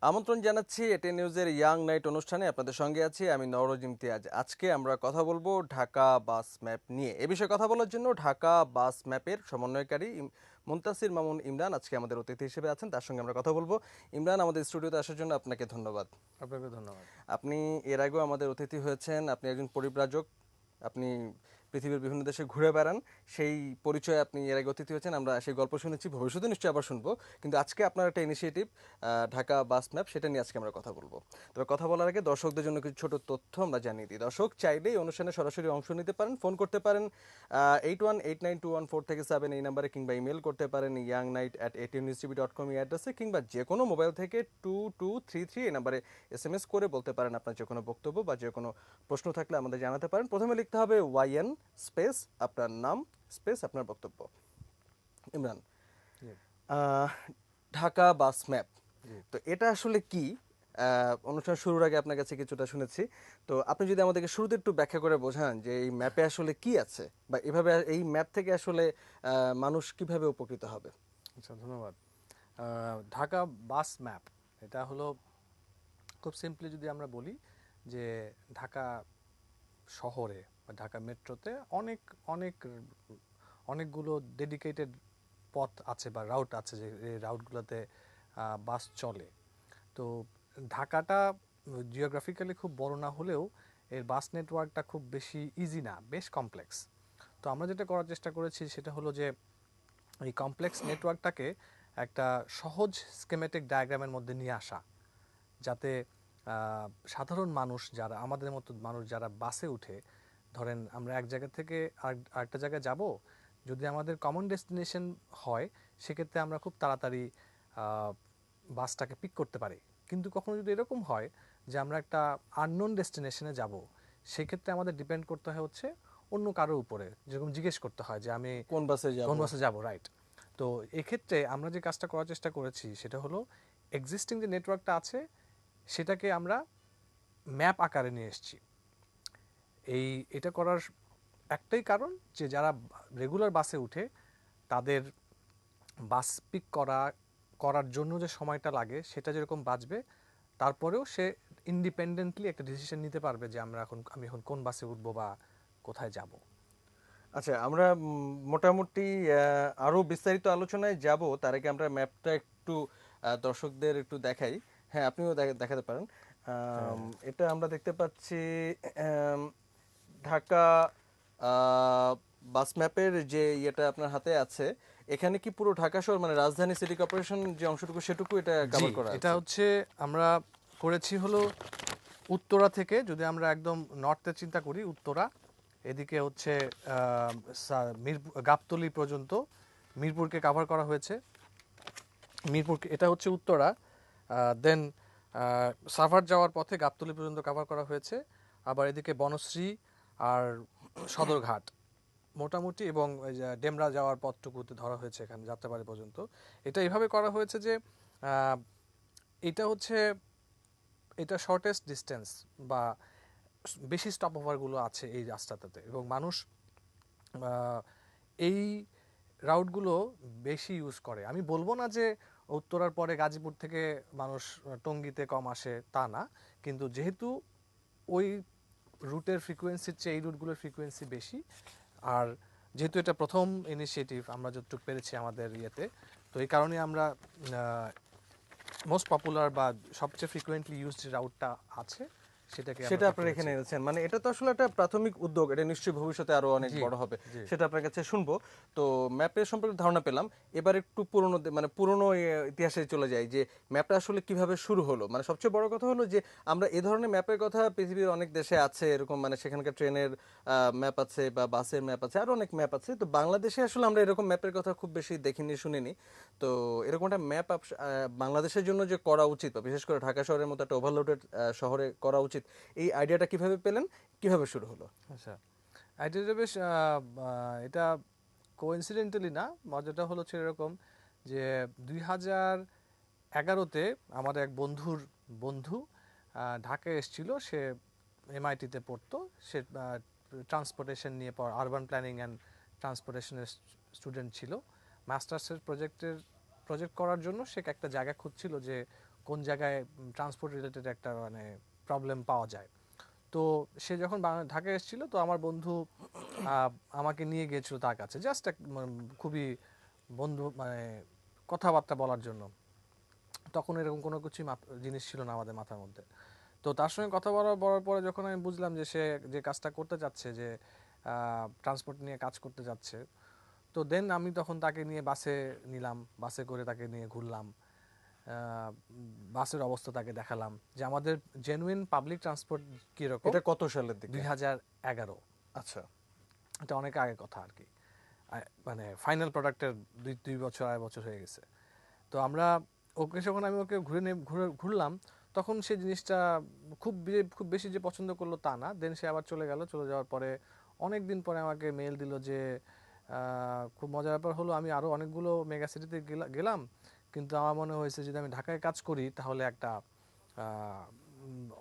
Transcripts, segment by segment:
আমন্ত্রণ জানাচ্ছি এটি নিউজের ইয়াং নাইট অনুষ্ঠানে। আপনাদের সঙ্গে আছি আমি নওরোজ ইমতিয়াজ। আজকে আমরা কথা বলবো ঢাকা বাস ম্যাপ নিয়ে। এ বিষয়ে কথা বলার জন্য ঢাকা বাস ম্যাপের সমন্বয়কারী মুনতাসির মামুন ইমরান আজকে আমাদের অতিথি হিসেবে আছেন। তার সঙ্গে আমরা কথা বলবো। ইমরান, আমাদের স্টুডিওতে আসার জন্য আপনাকে ধন্যবাদ। আপনাকে ধন্যবাদ। আপনি এর আগেও আমাদের অতিথি হয়েছেন। আপনি একজন পরিব্রাজক। আপনি পৃথিবীর বিভিন্ন দেশে ঘুরে বেড়ান, সেই পরিচয়ে আপনি এর আগে অতিথি হয়েছেন। আমরা সেই গল্প শুনেছি, ভবিষ্যতে নিশ্চয়ই আবার শুনবো। কিন্তু আজকে আপনার একটা ইনিশিয়েটিভ ঢাকা বাস ম্যাপ, সেটা নিয়ে আজকে আমরা কথা বলবো। তবে কথা বলার আগে দর্শকদের জন্য কিছু ছোট তথ্য আমরা জানিয়ে দিই। দর্শক চাইলেই অনুষ্ঠানে সরাসরি অংশ নিতে পারেন। ফোন করতে পারেন 81892147 থেকে 7 এই নাম্বারে, কিংবা ইমেল করতে পারেন youngnight@atnewstv.com এই অ্যাড্রেসে, কিংবা যে কোনো মোবাইল থেকে 2233 এই নাম্বারে SMS করে বলতে পারেন আপনার যে কোনো বক্তব্য বা যে কোনো প্রশ্ন থাকলে আমাদের জানাতে পারেন। প্রথমে লিখতে হবে YN স্পেস আপনার নাম স্পেস আপনার বক্তব্য। ইমরান, আহ, ঢাকা বাস ম্যাপ, তো এটা আসলে কি? অনুষ্ঠান শুরুর আগে আপনার কাছে কিছুটা শুনেছি, তো আপনি যদি আমাদেরকে শুরুতে একটু ব্যাখ্যা করে বোঝান যে এই ম্যাপে আসলে কি আছে, বা এভাবে এই ম্যাপ থেকে আসলে মানুষ কিভাবে উপকৃত হবে। আচ্ছা, ধন্যবাদ। ঢাকা বাস ম্যাপ এটা হলো, খুব সিম্পলি যদি আমরা বলি যে ঢাকা শহরে বা ঢাকা মেট্রোতে অনেক অনেক অনেকগুলো ডেডিকেটেড পথ আছে বা রাউট আছে, যে এই রাউটগুলোতে বাস চলে। তো ঢাকাটা জিওগ্রাফিক্যালি খুব বড় না হলেও এর বাস নেটওয়ার্কটা খুব বেশি ইজি না, বেশ কমপ্লেক্স। তো আমরা যেটা করার চেষ্টা করেছি সেটা হলো যে এই কমপ্লেক্স নেটওয়ার্কটাকে একটা সহজ স্কেমেটিক ডায়াগ্রামের মধ্যে নিয়ে আসা, যাতে সাধারণ মানুষ যারা, আমাদের মতো মানুষ যারা বাসে উঠে, ধরেন আমরা এক জায়গা থেকে আরেকটা জায়গায় যাব, যদি আমাদের কমন ডেস্টিনেশন হয় সেক্ষেত্রে আমরা খুব তাড়াতাড়ি বাসটাকে পিক করতে পারি। কিন্তু কখনো যদি এরকম হয় যে আমরা একটা আননোন ডেস্টিনেশনে যাব, সেক্ষেত্রে আমাদের ডিপেন্ড করতে হয় হচ্ছে অন্য কারোর উপরে, যেরকম জিজ্ঞেস করতে হয় যে আমি কোন বাসে যাব। কোন বাসে যাব, রাইট। তো এক্ষেত্রে আমরা যে কাজটা করার চেষ্টা করেছি সেটা হলো এক্সিস্টিং যে নেটওয়ার্কটা আছে সেটাকে আমরা ম্যাপ আকারে নিয়ে এসেছি। এটা করার একটাই কারণ যে যারা রেগুলার বাসে উঠে তাদের বাস পিক করার জন্য যে সময়টা লাগে সেটা যেরকম বাঁচবে, তারপরেও সে ইন্ডিপেন্ডেন্টলি একটা ডিসিশন নিতে পারবে যে আমি এখন কোন বাসে উঠবো বা কোথায় যাব। আচ্ছা, আমরা মোটামুটি আরো বিস্তারিত আলোচনায় যাব, তার আগে আমরা ম্যাপটা একটু দর্শকদের একটু দেখাই। হ্যাঁ, আপনিও দেখাতে পারেন। এটা আমরা দেখতে পাচ্ছি আম, ঢাকা বাস ম্যাপের যে ইয়েটা আপনার হাতে আছে, এখানে কি পুরো ঢাকা শহর মানে রাজধানী সিটি কর্পোরেশন যে অংশটুকু সেটুকু এটা জি, কভার করা এটা আছে? হচ্ছে আমরা করেছি হলো উত্তরা থেকে, যদি আমরা একদম নর্থে চিন্তা করি, উত্তরা এদিকে হচ্ছে মিরপুর গাবতলী পর্যন্ত মিরপুরকে কাভার করা হয়েছে। মিরপুরকে, এটা হচ্ছে উত্তরা। দেন সাভার যাওয়ার পথে গাবতলী পর্যন্ত কাভার করা হয়েছে। আবার এদিকে বনশ্রী আর সদরঘাট মোটামুটি, এবং ডেমরা যাওয়ার পথটুকুতে ধরা হয়েছে এখানে যাত্রাবাড়ি পর্যন্ত। এটা এইভাবে করা হয়েছে যে আহ, এটা হচ্ছে এটা শর্টেস্ট ডিস্টেন্স বা বেশি স্টপ ওভারগুলো আছে এই রাস্তাটাতে, এবং মানুষ এই রাউটগুলো বেশি ইউজ করে। আমি বলবো না যে উত্তরার পরে গাজীপুর থেকে মানুষ টঙ্গীতে কম আসে, তা না, কিন্তু যেহেতু ওই রুটের ফ্রিকোয়েন্সির চেয়ে এই রুটগুলোর ফ্রিকোয়েন্সি বেশি, আর যেহেতু এটা প্রথম ইনিশিয়েটিভ আমরা যতটুকু পেরেছি আমাদের ইয়েতে, তো এই কারণে আমরা মোস্ট পপুলার বা সবচেয়ে ফ্রিকোয়েন্টলি ইউজড যে রাউটটা আছে সেটাকে আমরা সেটা পিক আপনারা করেছি। এখানে এনেছেন, মানে এটা তো আসলে একটা প্রাথমিক উদ্যোগ, এটা নিশ্চয়ই ভবিষ্যতে আরো অনেক জি, বড় হবে। জি। সেটা আপনার কাছে শুনবো। তো ম্যাপের সম্পর্কে ধারণা পেলাম। এবার একটু পুরনো মানে পুরনো ইতিহাসে চলে যাই, যে ম্যাপটা আসলে কিভাবে শুরু হলো। মানে সবচেয়ে বড় কথা হলো যে আমরা এই ধরনের ম্যাপের কথা পৃথিবীর অনেক দেশে আছে এরকম, মানে সেখানকার ট্রেনের ম্যাপ আছে বা বাসের ম্যাপ আছে, আরো অনেক ম্যাপ আছে। তো বাংলাদেশে আসলে আমরা এরকম ম্যাপের কথা খুব বেশি দেখিনি, শুনিনি। তো এরকম একটা ম্যাপ বাংলাদেশের জন্য যে করা উচিত, বা বিশেষ করে ঢাকা শহরের মতো একটা ওভারলোডেড শহরে করা উচিত, এই আইডিয়াটা কিভাবে পেলেন, কিভাবে শুরু হলো? আচ্ছা, আইডিয়াটা বেশ এটা কোইন্সিডেন্টালি না, মজাটা হলো হচ্ছে এরকম যে 2011-তে আমার এক বন্ধুর বন্ধু ঢাকায় এসেছিল। সে এমআইটিতে পড়তো। সে ট্রান্সপোর্টেশন নিয়ে আরবান প্ল্যানিং অ্যান্ড ট্রান্সপোর্টেশনের স্টুডেন্ট ছিল। মাস্টার্সের প্রজেক্ট করার জন্য সে একটা জায়গা খুঁজছিল যে কোন জায়গায় ট্রান্সপোর্ট রিলেটেড একটা মানে প্রবলেম পাওয়া যায়। তো সে যখন ঢাকায় এসেছিল, তো আমার বন্ধু আমাকে নিয়ে গিয়েছিল তার কাছে, জাস্ট খুবই বন্ধু মানে কথাবার্তা বলার জন্য। তখন এরকম কোনো কিছুই জিনিস ছিল না আমাদের মাথার মধ্যে। তো তার সঙ্গে কথা বলার পরে যখন আমি বুঝলাম যে সে যে কাজটা করতে যাচ্ছে, যে ট্রান্সপোর্ট নিয়ে কাজ করতে যাচ্ছে, তো দেন আমি তখন তাকে নিয়ে বাসে নিলাম, বাসে করে তাকে নিয়ে ঘুরলাম, বাসের অবস্থা তাকে দেখালাম যে আমাদের জেনুইন পাবলিক ট্রান্সপোর্ট কীরকম। এটা কত সালের দিকে? 2011। আচ্ছা। এটা অনেক আগে কথা আর কি, মানে ফাইনাল প্রোডাক্টের 2 বছর 2.5 বছর হয়ে গেছে। তো আমরা ওকে যখন আমি ওকে ঘুরলাম, তখন সে জিনিসটা খুব বেশি যে পছন্দ করলো তা না। দেন সে আবার চলে গেল। চলে যাওয়ার পরে অনেক দিন পরে আমাকে মেল দিল যে খুব মজার ব্যাপার হলো, আমি আরও অনেকগুলো মেগা সিটিতে গেলাম, কিন্তু আমার মনে হয়েছে যদি আমি ঢাকায় কাজ করি তাহলে একটা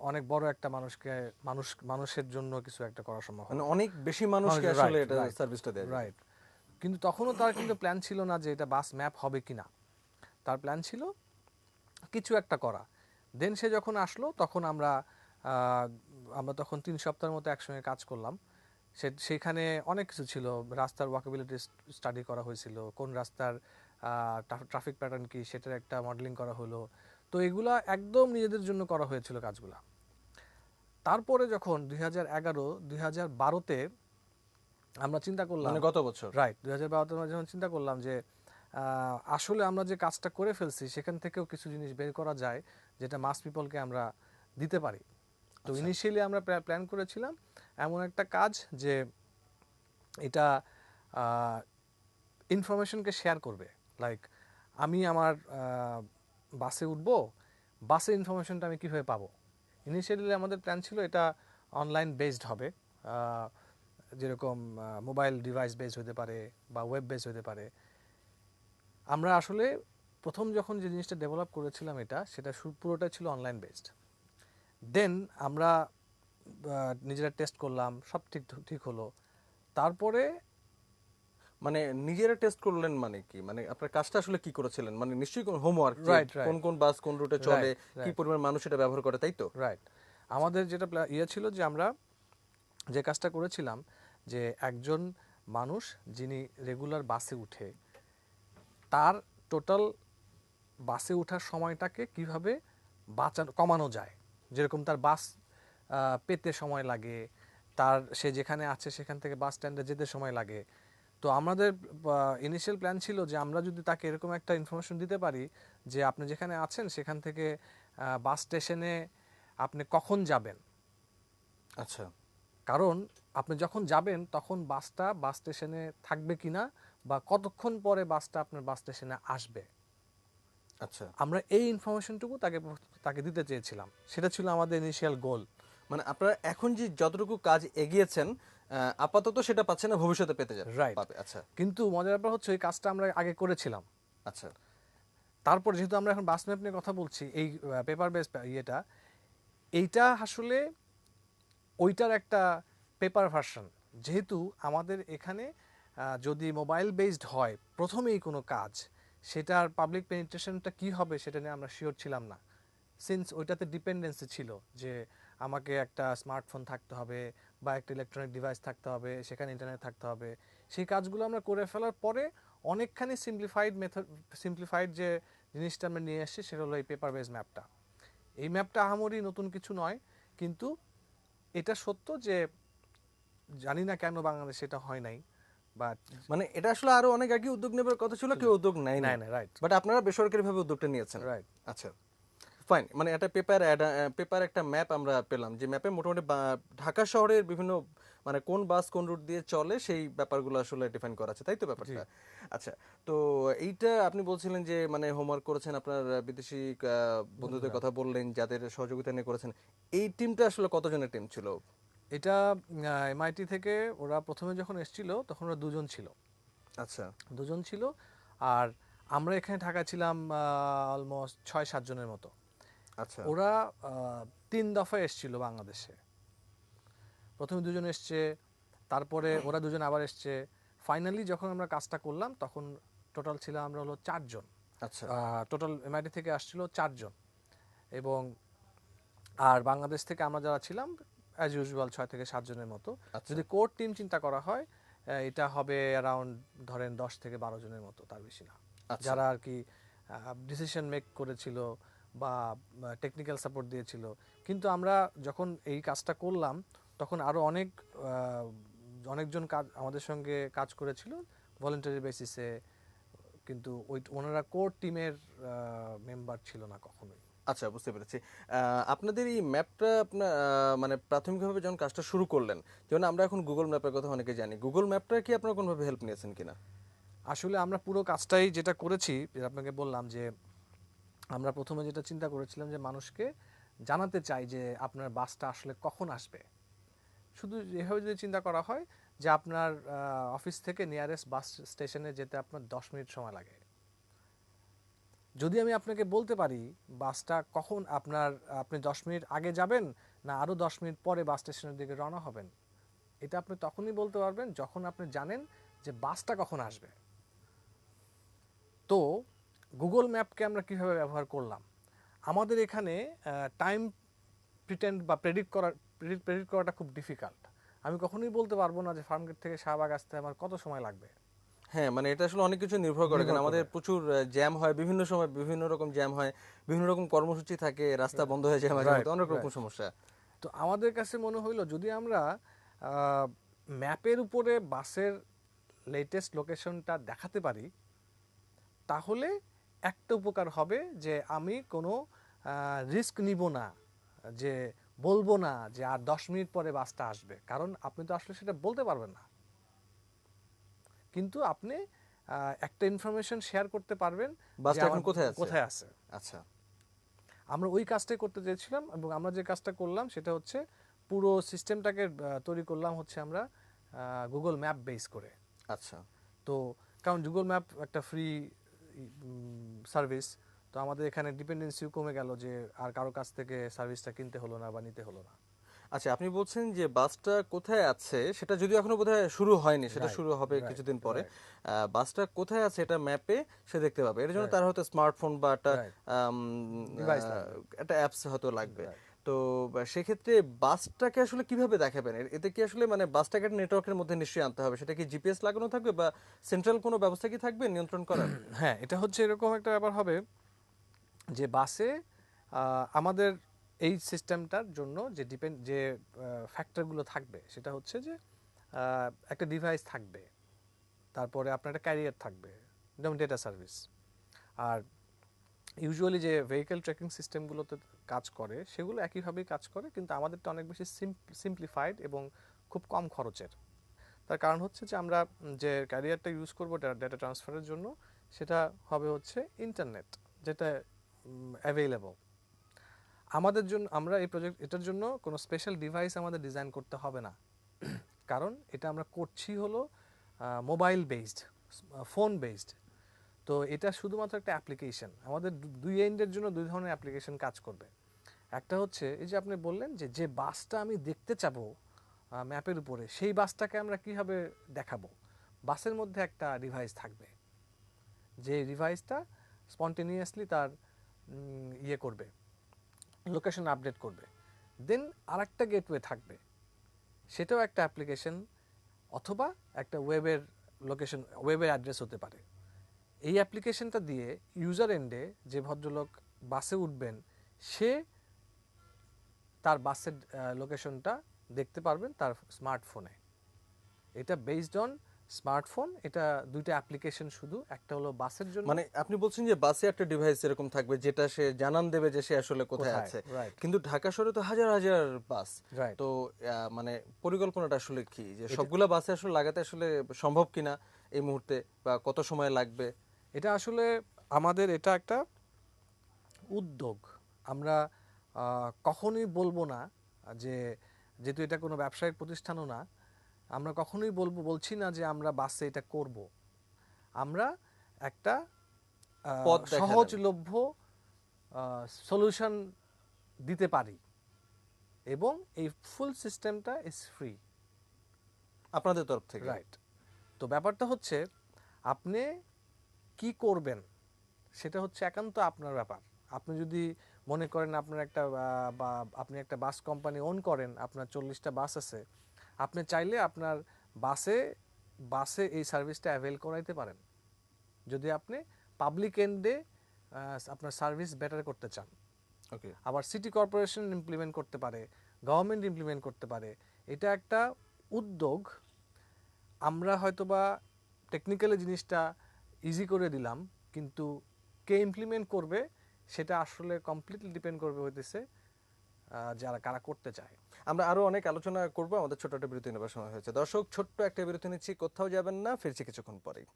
অনেক বড় একটা মানুষের জন্য কিছু একটা করা সম্ভব মানে হবে। অনেক বেশি মানুষকে আসলে এটা সার্ভিসটা দেয়া যায়। রাইট। কিন্তু তখনও তার কিন্তু প্ল্যান ছিল না যে এটা বাস ম্যাপ হবে কিনা। তার প্ল্যান ছিল কিছু একটা করা। দেন সে যখন আসলো তখন আমরা তখন 3 সপ্তাহের মতো একসঙ্গে কাজ করলাম। সেখানে অনেক কিছু ছিল। রাস্তার ওয়াকেবিলিটি স্টাডি করা হয়েছিল, কোন রাস্তার ট্রাফিক প্যাটার্ন কি সেটার একটা মডেলিং করা হলো। তো এগুলা একদম নিজেদের জন্য করা হয়েছিল কাজগুলা। তারপরে যখন 2011 2012-তে আমরা চিন্তা করলাম, মানে গত বছর। রাইট, 2012-তে আমরা যখন চিন্তা করলাম যে আসলে আমরা যে কাজটা করে ফেলছি সেখান থেকেও কিছু জিনিস বের করা যায় যেটা মাস পিপলকে আমরা দিতে পারি। তো ইনিশিয়ালি আমরা প্ল্যান করেছিলাম এমন একটা কাজ যে এটা ইনফরমেশনকে শেয়ার করবে। লাইক আমি আমার বাসে উঠবো, বাসের ইনফরমেশনটা আমি কীভাবে পাবো। ইনিশিয়ালি আমাদের প্ল্যান ছিল এটা অনলাইন বেসড হবে, যেরকম মোবাইল ডিভাইস বেসড হতে পারে বা ওয়েব বেসড হতে পারে। আমরা আসলে প্রথম যখন যে জিনিসটা ডেভেলপ করেছিলাম সেটা পুরোটাই ছিল অনলাইন বেসড। দেন আমরা নিজেরা টেস্ট করলাম, সব ঠিক হলো। তারপরে মানে নিজেরা টেস্ট করলেন মানে কি? মানে আপনার কাজটা আসলে কি করেছিলেন? মানে নিশ্চয়ই কোন হোমওয়ার্ক, রাইট কোন কোন বাস কোন রুটে চলে, কি রাইট পরিমাণ মানুষ এটা ব্যবহার করে, তাই তো? রাইট। আমাদের যেটা ছিল যে আমরা যে কাজটা করেছিলাম যে একজন মানুষ যিনি রেগুলার বাসে উঠে, তার টোটাল বাসে ওঠার সময়টাকে কিভাবে কমানো যায়। যেরকম তার বাস পেতে সময় লাগে, সে যেখানে আছে সেখান থেকে বাস স্ট্যান্ডে যেতে সময় লাগে। তো আমাদের ইনিশিয়াল প্ল্যান ছিল যে আমরা যদি তাকে এরকম একটা ইনফরমেশন দিতে পারি যে আপনি যেখানে আছেন সেখান থেকে বাস স্টেশনে আপনি কখন যাবেন। আচ্ছা। কারণ আপনি যখন যাবেন তখন বাসটা বাস স্টেশনে থাকবে কিনা বা কতক্ষণ পরে বাসটা আপনার বাস স্টেশনে আসবে। আচ্ছা। আমরা এই ইনফরমেশনটুকু তাকে দিতে চেয়েছিলাম। সেটা ছিল আমাদের ইনিশিয়াল গোল। মানে আপনারা এখন যে যতটুকু কাজ এগিয়েছেন, আপাতত সেটা পাচ্ছে না, ভবিষ্যতে পেতে যাবে, রাইট। পাবে। আচ্ছা। কিন্তু মজার ব্যাপার হচ্ছে এই কাজটা আমরা আগে করেছিলাম। আচ্ছা। তারপর যেহেতু আমরা এখন বাস ম্যাপ নিয়ে কথা বলছি, এই পেপার বেস এইটা আসলে ওইটার একটা পেপার ভার্সন। যেহেতু আমাদের এখানে যদি মোবাইল বেসড হয় প্রথমেই কোনো কাজ, সেটার পাবলিক পেনিট্রেশনটা কী হবে সেটা নিয়ে আমরা শিওর ছিলাম না। সিন্স ওইটাতে ডিপেন্ডেন্সি ছিল যে আমাকে একটা স্মার্টফোন থাকতে হবে বা একটা ইলেকট্রনিক ডিভাইস থাকতে হবে, সেখানে ইন্টারনেট থাকতে হবে। সেই কাজগুলো আমরা করে ফেলার পরে অনেকখানি সিম্পলিফাইড যে জিনিসটা আমরা নিয়ে এসেছি সেটা হলো এই পেপার বেস ম্যাপটা। এই ম্যাপটা আহামরি নতুন কিছু নয়, কিন্তু এটা সত্য যে জানি না কেন বাংলাদেশে এটা হয় নাই। বাট মানে এটা আসলে আরো অনেক আগে উদ্যোগ নেবার কথা ছিল, কেউ উদ্যোগ নেয় না। রাইট। বাট আপনারা বেসরকারিভাবে উদ্যোগটা নিয়েছেন। রাইট। আচ্ছা, ফাইন। মানে একটা পেপার একটা ম্যাপ আমরা পেলাম, যে ম্যাপে মোটামুটি ঢাকা শহরের বিভিন্ন মানে কোন বাস কোন রুট দিয়ে চলে সেই ব্যাপারগুলো আসলে ডিফাইন করা আছে, তাই তো ব্যাপারটা? আচ্ছা। তো এইটা আপনি বলছিলেন যে মানে হোমওয়ার্ক করেছেন, আপনার বিদেশি বন্ধুদের কথা বললেন যাদের সহযোগিতা নিয়ে করেছেন। এই টিমটা আসলে কতজনের টিম ছিল? এটা এমআইটি থেকে ওরা প্রথমে যখন এসেছিল তখন ওরা 2 জন ছিল। আচ্ছা। 2 জন ছিল। আর আমরা এখানে ঢাকায় ছিলাম অলমোস্ট 6-7 জনের মতো। আচ্ছা। ওরা 3 দফায় এসেছিল বাংলাদেশে। প্রথমে 2 জন এসছে, তারপরে ওরা 2 জন আবার এসছে। ফাইনালি যখন আমরা কাজটা করলাম তখন টোটাল ছিলাম আমরা হলো 4 জন। আচ্ছা। টোটাল এমআইটি থেকে আসছিল 4 জন। এবং আর বাংলাদেশ থেকে আমরা যারা ছিলাম অ্যাজ ইউজুয়াল 6 থেকে 7 জনের মতো। আচ্ছা যদি কোর টিম চিন্তা করা হয় এটা হবে অ্যারাউন্ড ধরেন 10 থেকে 12 জনের মতো, তার বেশি না, আচ্ছা যারা আর কি ডিসিশন মেক করেছিল বা টেকনিক্যাল সাপোর্ট দিয়েছিল। কিন্তু আমরা যখন এই কাজটা করলাম তখন আরও অনেকজন কাজ আমাদের সঙ্গে কাজ করেছিল ভলেন্টারি বেসিসে, কিন্তু ওনারা কোর টিমের মেম্বার ছিল না কখনোই। আচ্ছা, বুঝতে পেরেছি। আপনাদের এই ম্যাপটা আপনার মানে প্রাথমিকভাবে যখন কাজটা শুরু করলেন, যেমন আমরা এখন গুগল ম্যাপের কথা অনেকে জানি, গুগল ম্যাপটা কি আপনারা কোনোভাবে হেল্প নিয়েছেন কিনা? আসলে আমরা পুরো কাজটাই যেটা করেছি, যেটা আপনাকে বললাম যে আমরা প্রথমে যেটা চিন্তা করেছিলাম যে মানুষকে জানাতে চাই যে আপনার বাসটা আসলে কখন আসবে। শুধু এভাবে যদি চিন্তা করা হয় যে আপনার অফিস থেকে নিয়ারেস্ট বাস স্টেশনে যেতে আপনার 10 মিনিট সময় লাগে, যদি আমি আপনাকে বলতে পারি বাসটা কখন আপনি 10 মিনিট আগে যাবেন না আরও 10 মিনিট পরে বাস স্টেশনের দিকে রওনা হবেন, এটা আপনি তখনই বলতে পারবেন যখন আপনি জানেন যে বাসটা কখন আসবে। তো গুগল ম্যাপকে আমরা কিভাবে ব্যবহার করলাম, আমাদের এখানে টাইম প্রেডিক্ট করাটা খুব ডিফিকাল্ট। আমি কখনোই বলতে পারবো না যে ফার্মগেট থেকে শাহবাগ আসতে আমার কত সময় লাগবে। হ্যাঁ, মানে এটা আসলে অনেক কিছু নির্ভর করে, কারণ আমাদের প্রচুর জ্যাম হয়, বিভিন্ন সময় বিভিন্ন রকম জ্যাম হয়, বিভিন্ন রকম কর্মসূচি থাকে, রাস্তা বন্ধ হয়ে যায় মাঝে রাইট মধ্যে, অনেক রকম রাইট। সমস্যা। তো আমাদের কাছে মনে হইলো যদি আমরা ম্যাপের উপরে বাসের লেটেস্ট লোকেশনটা দেখাতে পারি তাহলে একটা উপকার হবে যে আমি কোনো রিস্ক নিব না, যে বলবো না যে আর 10 মিনিট পরে বাসটা আসবে, কারণ আপনি তো আসলে সেটা বলতে পারবেন না। কিন্তু আপনি একটা ইনফরমেশন শেয়ার করতে পারবেন যে বাসটা আমার এখন কোথায় আছে? কোথায় আছে। আচ্ছা আমরা ওই কাজটাই করতে চেয়েছিলাম এবং আমরা যে কাজটা করলাম সেটা হচ্ছে পুরো সিস্টেমটাকে তৈরি করলাম হচ্ছে আমরা গুগল ম্যাপ বেস করে। আচ্ছা তো কারণ গুগল ম্যাপ একটা ফ্রি সার্ভিস, তো আমাদের এখানে ডিপেন্ডেন্সিও কমে গেল যে আর কারো কাছ থেকে সার্ভিসটা কিনতে হলো না বা নিতে হলো না। আচ্ছা, আপনি বলছেন যে বাসটা কোথায় আছে সেটা যদিও এখনো বোধহয় শুরু হয়নি, সেটা রাইট শুরু হবে রাইট কিছুদিন পরে। রাইট বাসটা কোথায় আছে এটা ম্যাপে সে দেখতে পাবে, এর জন্য রাইট তার হয়তো স্মার্টফোন বা একটা রাইট আম, ডিভাইস লাগবে। একটা অ্যাপস হয়তো লাগবে। রাইট। তো সেক্ষেত্রে বাসটাকে আসলে কিভাবে দেখাবেন? এতে কি আসলে মানে বাসটাকে নেটওয়ার্কের মধ্যে নিশ্চয়ই আনতে হবে, সেটা কি জিপিএস লাগানো থাকবে বা সেন্ট্রাল কোনো ব্যবস্থা কি থাকবে নিয়ন্ত্রণ করার? হ্যাঁ, এটা হচ্ছে এরকম একটা ব্যাপার হবে যে বাসে আমাদের এই সিস্টেমটার জন্য যে ফ্যাক্টরগুলো থাকবে সেটা হচ্ছে যে একটা ডিভাইস থাকবে, তারপরে আপনার একটা ক্যারিয়ার থাকবে, যেমন ডেটা সার্ভিস। আর ইউজুয়ালি যে ভেহিকেল ট্র্যাকিং সিস্টেমগুলোতে কাজ করে সেগুলো একইভাবেই কাজ করে, কিন্তু আমাদেরটা অনেক বেশি সিম্পলিফাইড এবং খুব কম খরচের। তার কারণ হচ্ছে যে আমরা যে ক্যারিয়ারটা ইউজ করবো ডেটা ট্রান্সফারের জন্য সেটা হবে হচ্ছে ইন্টারনেট, যেটা অ্যাভেইলেবল আমাদের জন্য। আমরা এটার জন্য কোনো স্পেশাল ডিভাইস আমাদের ডিজাইন করতে হবে না, কারণ এটা আমরা করছি হলো মোবাইল বেসড, ফোন বেসড। তো এটা শুধুমাত্র একটা অ্যাপ্লিকেশন, আমাদের দুই এন্ডের জন্য দুই ধরনের অ্যাপ্লিকেশন কাজ করবে। একটা হচ্ছে এই যে আপনি বললেন যে যে বাসটা আমি দেখতে চাবো ম্যাপের উপরে, সেই বাসটাকে আমরা কিভাবে দেখাবো। বাসের মধ্যে একটা ডিভাইস থাকবে, যে ডিভাইসটা স্পন্টেনিয়াসলি তার ইয়ে করবে, লোকেশন আপডেট করবে। দেন আরেকটা গেটওয়ে থাকবে, সেটাও একটা অ্যাপ্লিকেশন অথবা একটা ওয়েবের অ্যাড্রেস হতে পারে। এই অ্যাপ্লিকেশনটা দিয়ে ইউজার এন্ডে যে ভদ্রলোক বাসে উঠবেন সে তার বাসের লোকেশনটা দেখতে পারবেন তার স্মার্টফোনে। এটা বেসড অন স্মার্টফোন, এটা দুইটা অ্যাপ্লিকেশন শুধু, একটা হলো বাসের জন্য। মানে আপনি বলছেন যে বাসে একটা ডিভাইস এরকম থাকবে যেটা সে জানান দেবে যে সে আসলে কোথায় আছে। রাইট কিন্তু ঢাকা শহরে তো হাজার হাজার বাস। রাইট। তো মানে পরিকল্পনাটা আসলে কি, যে এটা সবগুলা বাসে আসলে লাগাতে আসলে সম্ভব কিনা এই মুহূর্তে, বা কত সময় লাগবে? এটা আসলে আমাদের এটা একটা উদ্যোগ। আমরা কখনোই বলবো না যে, যেহেতু এটা কোনো ব্যবসায়িক প্রতিষ্ঠানও না, আমরা কখনোই বলছি না যে আমরা বাসে এটা করব। আমরা একটা পথ দেখালেন সহজলভ্য সলিউশন দিতে পারি এবং এই ফুল সিস্টেমটা ইজ ফ্রি। আপনাদের তরফ থেকে। রাইট। তো ব্যাপারটা হচ্ছে আপনি কি করবেন সেটা হচ্ছে একান্ত আপনার ব্যাপার। আপনি যদি মনে করেন আপনার একটা বা আপনি একটা বাস কোম্পানি ওন করেন, আপনার 40টা বাস আছে, আপনি চাইলে আপনার বাসে বাসে এই সার্ভিসটা অ্যাভেল করাইতে পারেন যদি আপনি পাবলিক এন্ডে আপনার সার্ভিস বেটার করতে চান। ওকে। আবার সিটি কর্পোরেশন ইমপ্লিমেন্ট করতে পারে, গভর্নমেন্ট ইমপ্লিমেন্ট করতে পারে। এটা একটা উদ্যোগ। আমরা হয়তোবা টেকনিক্যালি জিনিসটা ইজি করে দিলাম, কিন্তু কে ইমপ্লিমেন্ট করবে সেটা আসলে কমপ্লিটলি ডিপেন্ড করবে হইতেছে যারা কারা করতে চায়। আমরা আরো অনেক আলোচনা করব, আমাদের ছোট্ট একটা বিরতি নেবার সময় হয়েছে। দর্শক, ছোট্ট একটা বিরতি নিচ্ছি, কোথাও যাবেন না, ফিরছি কিছুক্ষণ পরেই।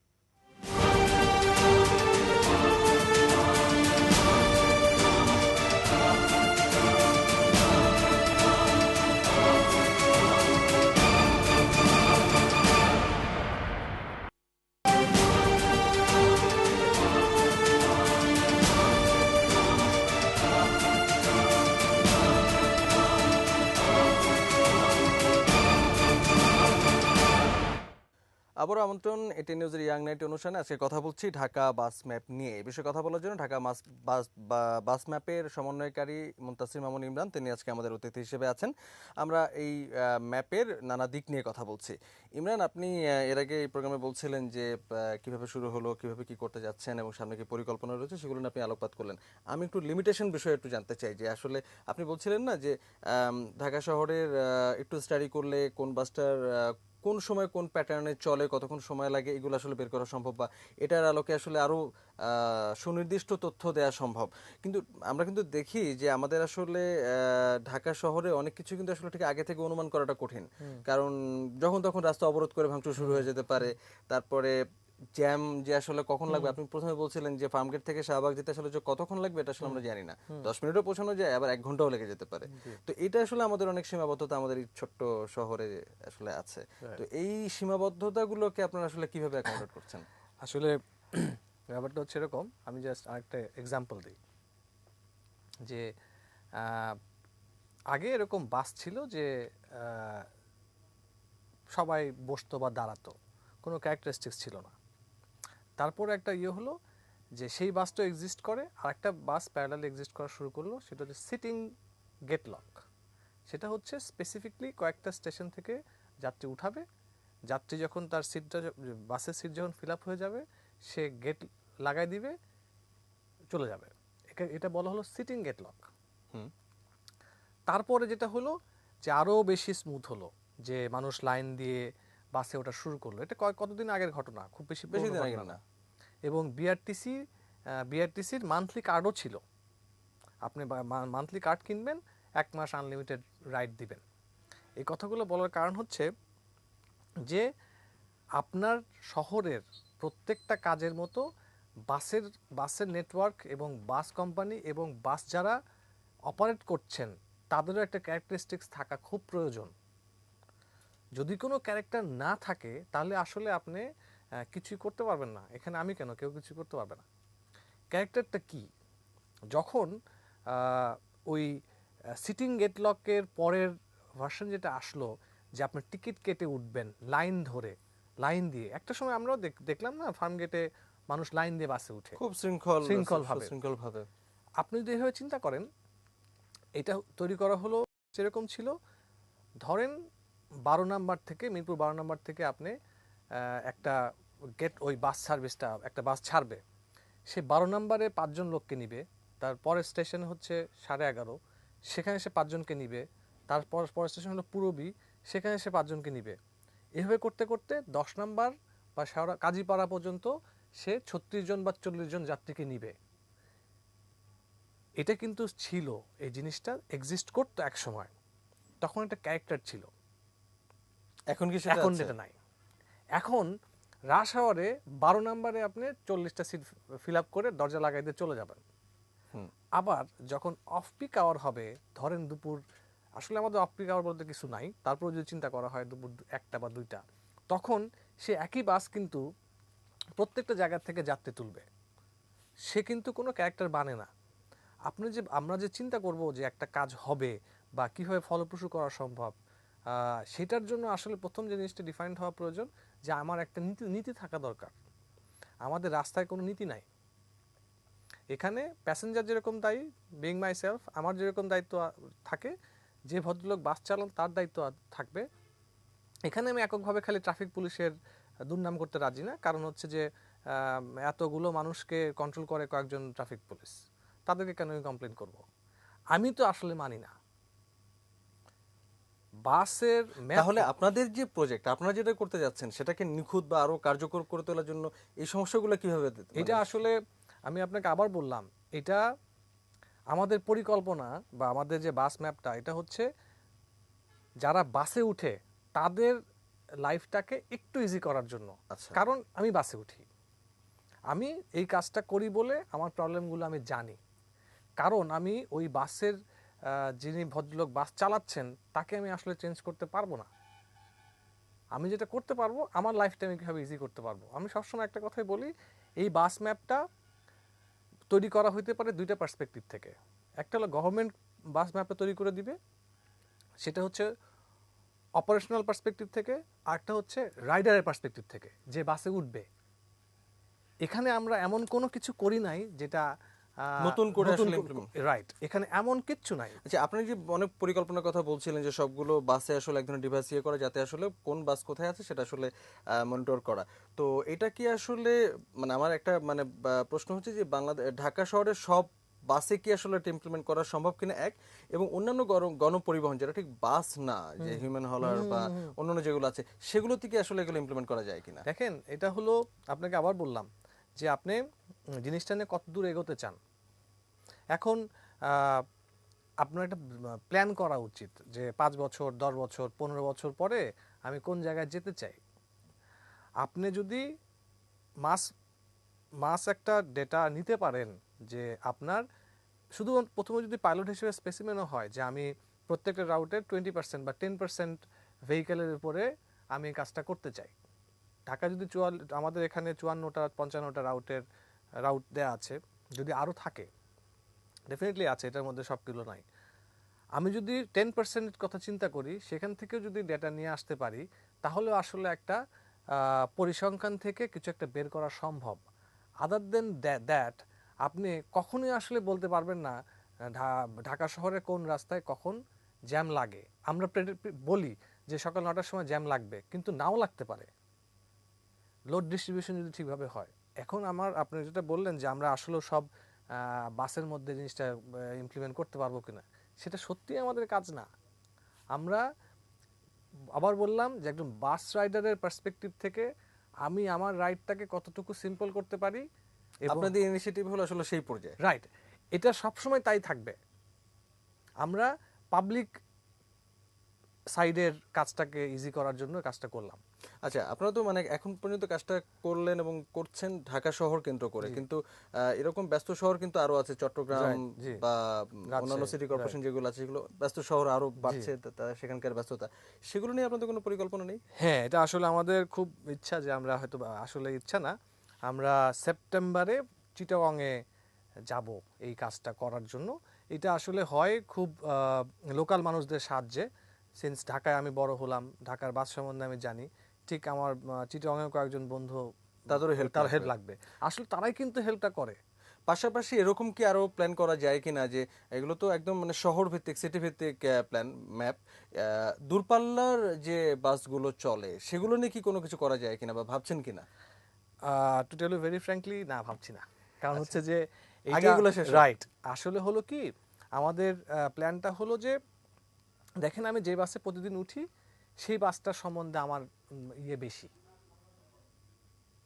আবারও আমন্ত্রণ এটি নিউজের ইয়াং নাইট অনুষ্ঠানে। আজকে কথা বলছি ঢাকা বাস ম্যাপ নিয়ে। এই বিষয়ে কথা বলার জন্য ঢাকা বাস ম্যাপের সমন্বয়কারী মুনতাসির মামুন ইমরান, তিনি আজকে আমাদের অতিথি হিসেবে আছেন। আমরা এই ম্যাপের নানা দিক নিয়ে কথা বলছি। ইমরান, আপনি এর আগে এই প্রোগ্রামে বলছিলেন যে কিভাবে শুরু হলো, কিভাবে কি করতে যাচ্ছেন এবং সামনে কি পরিকল্পনা রয়েছে, সেগুলো নিয়ে আপনি আলোকপাত করলেন। আমি একটু লিমিটেশন বিষয়ে একটু জানতে চাই যে আসলে আপনি বলছিলেন না যে ঢাকা শহরের একটু স্টাডি করলে কোন বাসটার কোন সময় কোন প্যাটার্নে চলে, কতক্ষণ সময় লাগে, এগুলো আসলে বের করা সম্ভব, বা এটার আলোকে আসলে আরো সুনির্দিষ্ট তথ্য দেওয়া সম্ভব। কিন্তু আমরা কিন্তু দেখি যে আমাদের আসলে ঢাকা শহরে অনেক কিছু কিন্তু আসলে ঠিক আগে থেকে অনুমান করাটা কঠিন। কারণ যখন তখন রাস্তা অবরোধ করে ভাঙচুর শুরু হয়ে যেতে পারে। তারপরে জ্যাম যে আসলে কখন লাগবে, আপনি প্রথমে বলছিলেন যে ফার্মগেট থেকে শাহবাগ যেতে আসলে যে কতক্ষণ লাগবে এটা আসলে আমরা জানি না। 10 মিনিটও পৌঁছানো যায়, আবার 1 ঘন্টাও লেগে যেতে পারে। তো এটা আসলে আমাদের অনেক সীমাবদ্ধতা আমাদের এই ছোট্ট শহরে আসলে আছে। তো এই সীমাবদ্ধতাগুলোকে আপনারা আসলে কিভাবে অ্যাকোমোডেট করছেন? আসলে ব্যাপারটা হচ্ছে এরকম, আমি জাস্ট আরেকটা এক্সাম্পল দিই যে আহ, আগে এরকম বাস ছিল যে আহ, সবাই বসতো বা দাঁড়াতো, কোনো ক্যারেক্টারিস্টিক্স ছিল না। তারপরে একটা হলো যে সেই বাসটা এক্সিস্ট করে, আর একটা বাস প্যারালাল এক্সিস্ট করা শুরু করলো, সেটা হচ্ছে সিটিং গেট লক। সেটা হচ্ছে স্পেসিফিকলি কয়েকটা স্টেশন থেকে যাত্রী উঠাবে, যাত্রী যখন তার সিটটা বাসের সিট যখন ফিল আপ হয়ে যাবে, সে গেট লাগাই দিবে, চলে যাবে। এটা বলা হলো সিটিং গেট লক। হুম। তারপরে যেটা হলো যে আরও বেশি স্মুথ হলো, যে মানুষ লাইন দিয়ে বাসে ওটা শুরু করলো। এটা কতদিন আগের ঘটনা, খুব বেশি বেশি পুরনো দিন আগে ঘটনা না। না। এবং বিআরটিসির মান্থলি কার্ডও ছিল। আপনি মান্থলি কার্ড কিনবেন, 1 মাস আনলিমিটেড রাইড দিবেন। এই কথাগুলো বলার কারণ হচ্ছে যে আপনার শহরের প্রত্যেকটা কাজের মতো বাসের বাসের নেটওয়ার্ক এবং বাস কোম্পানি এবং বাস যারা অপারেট করছেন তাদেরও একটা ক্যারেক্টারিস্টিক্স থাকা খুব প্রয়োজন। যদি কোনো ক্যারেক্টার না থাকে তাহলে আসলে আপনি কিছুই করতে পারবেন না। এখানে আমি কেন, কেউ কিছু করতে পারবে না। ক্যারেক্টারটা কি? যখন ওই সিটিং গেট লকের পরের ভার্সন যেটা আসলো, যে আপনার টিকিট কেটে উঠবেন লাইন ধরে, লাইন দিয়ে, একটা সময় আমরাও দেখলাম না ফার্ম গেটে মানুষ লাইন দিয়ে বাসে উঠে খুব শৃঙ্খল শৃঙ্খলভাবে। সুশৃঙ্খল ভাবে। আপনি যদি এভাবে চিন্তা করেন, এটা তৈরি করা হলো যেরকম ছিল, ধরেন 12 নম্বর থেকে, মিরপুর 12 নম্বর থেকে আপনি একটা গেট, ওই বাস সার্ভিসটা একটা বাস ছাড়বে, সে 12 নম্বরে 5 জন লোককে নিবে, তার পরের স্টেশন হচ্ছে 11:30, সেখানে সে 5 জনকে নিবে, তারপর পরের স্টেশন হলো পূরবী, সেখানে সে 5 জনকে নিবে। এভাবে করতে করতে 10 নম্বর বা কাজীপাড়া পর্যন্ত সে 36 জন বা 40 জন যাত্রীকে নিবে। এটা কিন্তু ছিল, এই জিনিসটা এক্সিস্ট করতো এক সময়, তখন একটা ক্যারেক্টার ছিল। এখন কি সেটা এখন আছে? যেটা নাই। এখন রাশ আওয়ারে 12 নম্বরে আপনি 40টা সিট ফিল আপ করে দরজা লাগাই দিয়ে চলে যাবেন। হুম। আবার যখন অফ পিক আওয়ার হবে, ধরেন দুপুর, আসলে আমাদের অফ পিক আওয়ার বলতে কিছু নাই, তারপর যদি চিন্তা করা হয় দুপুর 1টা বা 2টা, তখন সে একই বাস কিন্তু প্রত্যেকটা জায়গা থেকে যাত্রী তুলবে। সে কিন্তু কোনো ক্যারেক্টার বানে না। আমরা যে চিন্তা করব যে একটা কাজ হবে বা কিভাবে ফলপ্রসূ করা সম্ভব, সেটার জন্য আসলে প্রথম যে জিনিসটা ডিফাইন্ড হওয়া প্রয়োজন, যে আমার একটা নীতি নীতি থাকা দরকার। আমাদের রাস্তায় কোনো নীতি নাই। এখানে প্যাসেঞ্জার যেরকম দায়ী, বিং মাই সেলফ, আমার যেরকম দায়িত্ব থাকে, যে ভদ্রলোক বাস চালান তার দায়িত্ব থাকবে। এখানে আমি এককভাবে খালি ট্রাফিক পুলিশের দুর্নাম করতে রাজি না, কারণ হচ্ছে যে এতগুলো মানুষকে কন্ট্রোল করে কয়েকজন ট্রাফিক পুলিশ, তাদেরকে কেন আমি কমপ্লেন করব? আমি তো আসলে মানি না বাসের ম্যাপ। তাহলে আপনাদের যে প্রজেক্ট আপনারা যেটা করতে যাচ্ছেন সেটাকে নিখুঁত বা আরো কার্যকর করে তোলার জন্য এই সমস্যাগুলো কিভাবে এটা আসলে আমি আপনাকে আবার বললাম, এটা আমাদের পরিকল্পনা বা আমাদের যে বাস ম্যাপটা, এটা হচ্ছে যারা বাসে উঠে তাদের লাইফটাকে একটু ইজি করার জন্য। আচ্ছা। কারণ আমি বাসে উঠি, আমি এই কাজটা করি বলে আমার প্রবলেমগুলো আমি জানি। কারণ আমি ওই বাসের যিনি ভদ্রলোক বাস চালাচ্ছেন তাকে আমি আসলে চেঞ্জ করতে পারবো না। আমি যেটা করতে পারবো, আমার লাইফটা আমি কীভাবে ইজি করতে পারবো। আমি সবসময় একটা কথাই বলি, এই বাস ম্যাপটা তৈরি করা হইতে পারে দুইটা পার্সপেক্টিভ থেকে। একটা হলো গভর্নমেন্ট বাস ম্যাপটা তৈরি করে দিবে, সেটা হচ্ছে অপারেশনাল পার্সপেক্টিভ থেকে, আরেকটা হচ্ছে রাইডারের পার্সপেক্টিভ থেকে, যে বাসে উঠবে। এখানে আমরা এমন কোনো কিছু করি নাই যেটা নতুন করে আসলে implement। রাইট, এখানে এমন কিচ্ছু নাই। আচ্ছা, আপনি যে অনেক পরিকল্পনার কথা বলছিলেন যে সবগুলো বাসে আসলে এক ধরনের ডিভাইস করা, যাতে আসলে কোন বাস কোথায় আছে সেটা আসলে মনিটর করা। তো এটা কি আসলে মানে আমার একটা মানে প্রশ্ন হচ্ছে যে বাংলাদেশ ঢাকা শহরের সব বাসে কি আসলে এটা ইমপ্লিমেন্ট করা সম্ভব কিনা, এক, এবং অন্যান্য গণপরিবহন যেটা ঠিক বাস না, যে হিউম্যান হলার বা অন্যান্য যেগুলো আছে সেগুলোতে কি আসলে এগুলো ইমপ্লিমেন্ট করা যায় কিনা? দেখেন, এটা হলো, আপনাকে আবার বললাম যে আপনি জিনিসটা নিয়ে কত দূর এগোতে চান। এখন আপনার একটা প্ল্যান করা উচিত যে 5 বছর, 10 বছর, 15 বছর পরে আমি কোন জায়গায় যেতে চাই। আপনি যদি মাস মাস একটা ডেটা নিতে পারেন যে আপনার শুধু প্রথমে যদি পাইলট হিসেবে স্পেসিমেনও হয় যে আমি প্রত্যেকটা রাউটের 20% বা 10% ভেহিকেলের উপরে আমি কাজটা করতে চাই। ঢাকা যদি আমাদের এখানে 54টা 55টা রাউট দেয়া আছে, যদি আরও থাকে, ডেফিনেটলি আছে, এটার মধ্যে সবগুলো নাই। আমি যদি 10% কথা চিন্তা করি, সেখান থেকেও যদি ডেটা নিয়ে আসতে পারি, তাহলে আসলে একটা পরিসংখ্যান থেকে কিছু একটা বের করা সম্ভব। আদার দেন দ্যাট আপনি কখনোই আসলে বলতে পারবেন না ঢাকা শহরে কোন রাস্তায় কখন জ্যাম লাগে। আমরা বলি যে সকাল 9টার সময় জ্যাম লাগবে, কিন্তু নাও লাগতে পারে, লোড ডিস্ট্রিবিউশন যদি ঠিকভাবে হয়। এখন আপনি যেটা বললেন যে আমরা আসলে সব বাসের মধ্যে জিনিসটা ইমপ্লিমেন্ট করতে পারবো কিনা, সেটা সত্যিই আমাদের কাজ না। আমরা আবার বললাম যে একজন বাস রাইডারের পার্সপেক্টিভ থেকে আমি আমার রাইডটাকে কতটুকু সিম্পল করতে পারি, এবং আপনাদের ইনিশিয়েটিভ হলো আসলে সেই পর্যায়ে। রাইট, এটা সবসময় তাই থাকবে। আমরা পাবলিক সাইডের কাজটাকে ইজি করার জন্য কাজটা করলাম। আচ্ছা, আপনারা তো মানে এখন পর্যন্ত কাজটা করলেন এবং করছেন ঢাকা শহর কেন্দ্র করে, কিন্তু এরকম ব্যস্ত শহর কিন্তু আরো আছে, চট্টগ্রাম বা অন্যান্য সিটি কর্পোরেশন যেগুলো আছে সেগুলো ব্যস্ত শহর আরো বাড়ছে, সেখানকার ব্যস্ততা, সেগুলো নিয়ে আপনাদের কোনো পরিকল্পনা নেই? হ্যাঁ, এটা আসলে আমাদের খুব ইচ্ছা যে আমরা হয়তো, আসলে ইচ্ছা না, আমরা সেপ্টেম্বরে চিটাগংয়ে যাব এই কাজটা করার জন্য। এটা আসলে হয় খুব লোকাল মানুষদের সাহায্যে। সিন্স ঢাকায় আমি বড় হলাম, ঢাকার বাস সম্বন্ধে আমি জানি, ঠিক আমার চিটাগংয়েও কয়েকজন বন্ধু, তাদেরও তার হেল্প হেল্প লাগবে। আসলে তারাই কিন্তু হেল্পটা করে। পাশাপাশি এরকম কি আরো প্ল্যান করা যায় কিনা, যে এগুলো তো একদম মানে শহর ভিত্তিক সিটি ভিত্তিক প্ল্যান ম্যাপ, দূরপাল্লার যে বাসগুলো চলে সেগুলো নিয়ে কি কোনো কিছু করা যায় কিনা বা ভাবছেন কিনা? To tell you very frankly, না, ভাবছি না। কারণ হচ্ছে যে আগে এগুলো শেষ হোক। রাইট, আসলে হলো কি, আমাদের প্ল্যানটা হলো যে, দেখেন আমি যে বাসে প্রতিদিন উঠি সেই বাসটার সম্বন্ধে আমার বেশি।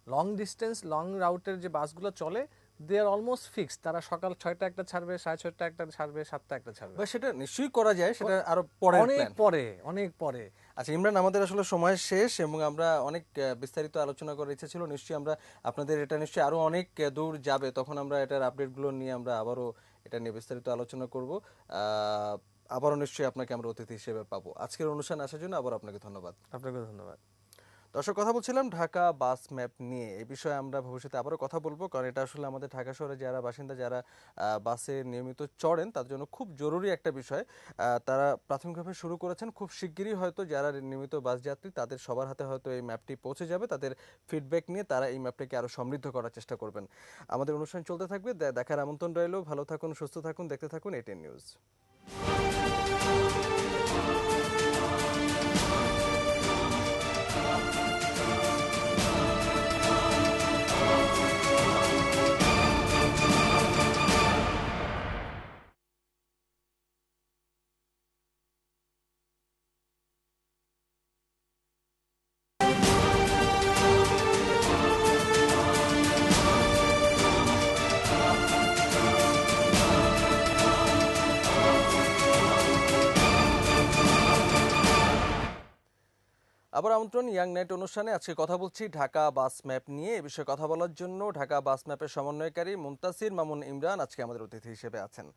লং ডিস্টেন্স, লং রাউটের যে বাসগুলো চলে, দে আর অলমোস্ট ফিক্সড। তারা সকাল 6টা একটা ছাড়বে, 6:30 একটা ছাড়বে, 7টা একটা ছাড়বে। বা সেটা নিশ্চয়ই করা যায়, সেটা আরো পরের অনেক প্ল্যান। পরে, অনেক পরে। আচ্ছা ইমরান, আমাদের আসলে সময় শেষ এবং আমরা অনেক বিস্তারিত আলোচনা করার ইচ্ছা ছিল। নিশ্চয়ই আমরা আপনাদের এটা নিশ্চয়ই আরো অনেক দূর যাবে, তখন আমরা এটার আপডেটগুলো নিয়ে আমরা আবারও এটা নিয়ে বিস্তারিত আলোচনা করব। আবারও নিশ্চয়ই আপনাকে আমরা অতিথি হিসেবে পাবো। আজকের অনুষ্ঠানে আসার জন্য আবার আপনাকে ধন্যবাদ। আপনাকে ধন্যবাদ। দর্শক, কথা বলছিলাম ঢাকা বাস ম্যাপ নিয়ে। এই বিষয়ে আমরা ভবিষ্যতে আবারও কথা বলবো, কারণ এটা আসলে আমাদের ঢাকা শহরে যারা বাসিন্দা, যারা বাসে নিয়মিত চড়েন, তাদের জন্য খুব জরুরি একটা বিষয়। তারা প্রাথমিকভাবে শুরু করেছেন, খুব শিগগিরই হয়তো যারা নিয়মিত বাস যাত্রী তাদের সবার হাতে হয়তো এই ম্যাপটি পৌঁছে যাবে। তাদের ফিডব্যাক নিয়ে তারা এই ম্যাপটাকে আরও সমৃদ্ধ করার চেষ্টা করবেন। আমাদের অনুষ্ঠান চলতে থাকবে, দেখার আমন্ত্রণ রইল। ভালো থাকুন, সুস্থ থাকুন, দেখতে থাকুন এটিএন নিউজ। আবার আমন্ত্রণ ইয়াং নাইট অনুষ্ঠানে। আজকে কথা বলছি ঢাকা বাস ম্যাপ নিয়ে। এ বিষয়ে কথা বলার জন্য ঢাকা বাস ম্যাপের সমন্বয়কারী মুনতাসির মামুন ইমরান আজকে আমাদের অতিথি হিসেবে আছেন।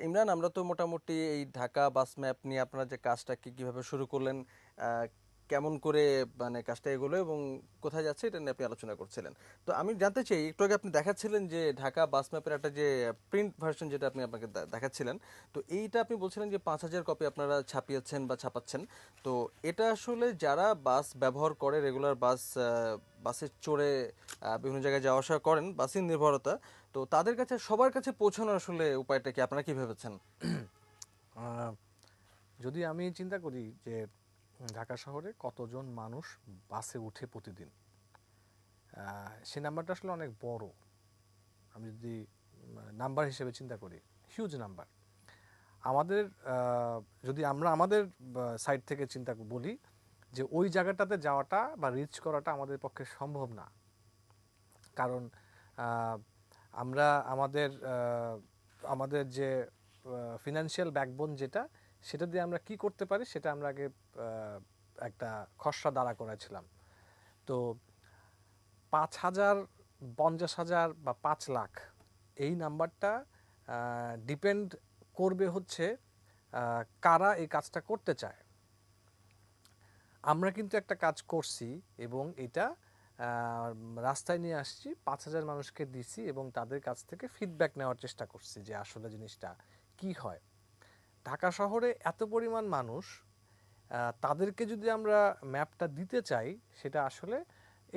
ইমরান, আমরা তো মোটামুটি এই ঢাকা বাস ম্যাপ নিয়ে আপনারা যে কাজটা কিভাবে শুরু করলেন, কেমন করে মানে কাজটা এগোলো এবং কোথায় যাচ্ছে, এটা নিয়ে আপনি আলোচনা করছিলেন। তো আমি জানতে চাই, একটু আগে আপনি দেখাচ্ছিলেন যে ঢাকা বাস ম্যাপের একটা যে প্রিন্ট ভার্সন, যেটা আপনি আপনাকে দেখাচ্ছিলেন, তো এইটা আপনি বলছিলেন যে 5,000 কপি আপনারা ছাপিয়েছেন বা ছাপাচ্ছেন। তো এটা আসলে যারা বাস ব্যবহার করে, রেগুলার বাসে চড়ে বিভিন্ন জায়গায় যাওয়া আসা করেন, বাসের নির্ভরতা, তো তাদের কাছে, সবার কাছে পৌঁছানোর আসলে উপায়টা কি, আপনারা কি ভেবেছেন? আহ, যদি আমি চিন্তা করি যে ঢাকা শহরে কতজন মানুষ বাসে উঠে প্রতিদিন, সে নাম্বারটা আসলে অনেক বড়। আমি যদি নাম্বার হিসেবে চিন্তা করি, হিউজ নাম্বার। আমাদের যদি আমরা আমাদের সাইড থেকে চিন্তা বলি যে ওই জায়গাটাতে যাওয়াটা বা রিচ করাটা আমাদের পক্ষে সম্ভব না। কারণ আহ, আমরা আমাদের যে ফিনান্সিয়াল ব্যাকবোন যেটা, সেটা দিয়ে আমরা কি করতে পারি সেটা আমরা আগে একটা খসড়া দাঁড়া করেছিলাম। তো 5,000, 50,000 বা 5 লাখ, এই নাম্বারটা ডিপেন্ড করবে হচ্ছে কারা এই কাজটা করতে চায়। আমরা কিন্তু একটা কাজ করছি এবং এটা রাস্তায় নিয়ে আসছি, 5,000 মানুষকে দিছি এবং তাদের কাছ থেকে ফিডব্যাক নেওয়ার চেষ্টা করছি যে আসলে জিনিসটা কি হয়। ঢাকা শহরে এত পরিমাণ মানুষ, তাদেরকে যদি আমরা ম্যাপটা দিতে চাই, সেটা আসলে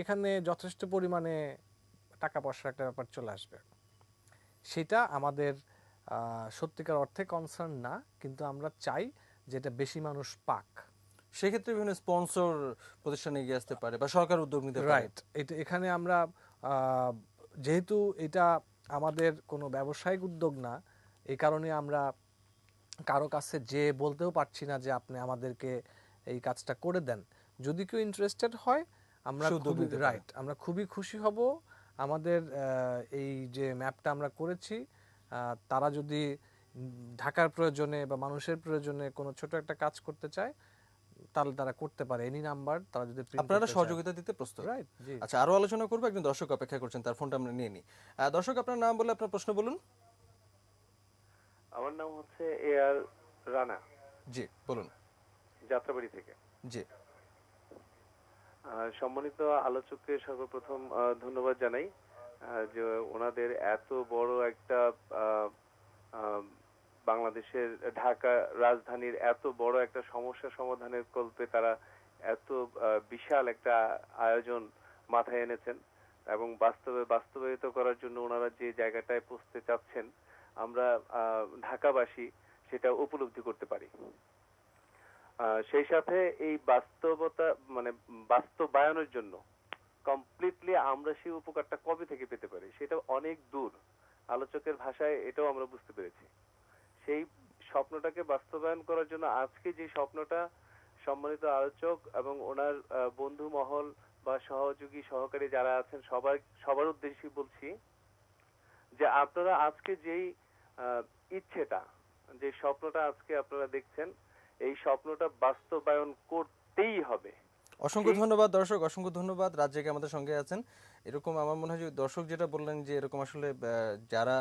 এখানে যথেষ্ট পরিমাণে টাকা পয়সার একটা ব্যাপার চলে আসবে। সেটা আমাদের সত্যিকার অর্থে কনসার্ন না, কিন্তু আমরা চাই যেটা বেশি মানুষ পাক। সেক্ষেত্রে বিভিন্ন স্পন্সর প্রতিষ্ঠান এগিয়ে আসতে পারে বা সরকার উদ্যোগ নিতে পারে। রাইট। এটা এখানে আমরা আহ, যেহেতু এটা আমাদের কোনো ব্যবসায়িক উদ্যোগ না, এই কারণে আমরা কারো কাছে যে বলতেও পারছি না যে আপনি আমাদেরকে এই কাজটা করে দেন। যদি কেউ ইন্টারেস্টেড হয়, আমরা সে উদ্যোগ খুবই নিতে পারে। রাইট, আমরা খুবই খুশি হব। আমাদের এই যে ম্যাপটা আমরা করেছি, তারা যদি ঢাকার প্রয়োজনে বা মানুষের প্রয়োজনে কোনো ছোট একটা কাজ করতে চায়, তাহলে তারা করতে পারে। এনি নাম্বার তারা যদি প্রিন্ট আপনারা করতে চায়। সহযোগিতা দিতে প্রস্তুত? রাইট, জি। আচ্ছা, আরো আলোচনা করবো, একজন দর্শক অপেক্ষা করছেন, তার ফোনটা আমরা নিয়ে নিই। দর্শক, আপনার নাম বলে আপনার প্রশ্ন বলুন। আমার নাম হচ্ছে এআর রানা, জি, বলুন। যাত্রাবাড়ি থেকে। জি। সম্মানিত আলোচককে সর্বপ্রথম ধন্যবাদ জানাই যে ওনাদের এত বড় একটা আহ, আহ, বাংলাদেশের ঢাকা রাজধানীর এত বড় একটা সমস্যা সমাধানের কল্পে তারা এত বিশাল একটা আয়োজন মাথায় এনেছেন এবং বাস্তবায়িত করার জন্য ওনারা যে জায়গাটায় পৌঁছতে চাচ্ছেন, আমরা ঢাকাবাসী সেটা উপলব্ধি করতে পারি। সেই সাথে এই বাস্তবতা মানে বাস্তবায়নের জন্য কমপ্লিটলি আমরা সেই উপকারটা কবে থেকে পেতে পারি সেটা অনেক দূর। আলোচকের ভাষায় এটাও আমরা বুঝতে পেরেছি। সেই স্বপ্নটাকে বাস্তবায়ন করার জন্য আজকে যে স্বপ্নটা সম্মানিত আলোচক এবং ওনার বন্ধু মহল বা সহযোগী সহকারী যারা আছেন সবার উদ্দেশ্যে বলছি যে আপনারা আজকে যেই ইচ্ছেটা, যে স্বপ্নটা আজকে আপনারা দেখছেন, এই স্বপ্নটা বাস্তবায়ন করতেই হবে। অসংখ্য ধন্যবাদ দর্শক, অসংখ্য ধন্যবাদ। রাত জেগে আমাদের সঙ্গে আছেন। এরকম আমার মনে হয় যে দর্শক যেটা বললেন যে এরকম আসলে যারা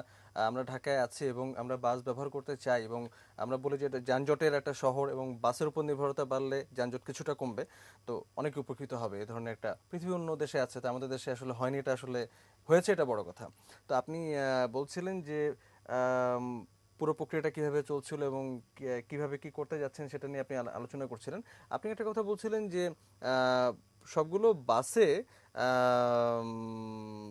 আমরা ঢাকায় আছি এবং আমরা বাস ব্যবহার করতে চাই এবং আমরা বলি যে এটা যানজটের একটা শহর এবং বাসের উপর নির্ভরতা বাড়লে যানজট কিছুটা কমবে, তো অনেকে উপকৃত হবে। এই ধরনের একটা পৃথিবীর অন্য দেশে আছে, তো আমাদের দেশে আসলে হয়নি, এটা আসলে হয়েছে, এটা বড় কথা। তো আপনি বলছিলেন যে আম, পুরো প্রক্রিয়াটা কিভাবে চলছিল এবং কিভাবে কি করতে যাচ্ছেন সেটা নিয়ে আপনি আলোচনা করছিলেন। আপনি একটা কথা বলছিলেন যে আহ, সবগুলো বাসে আম,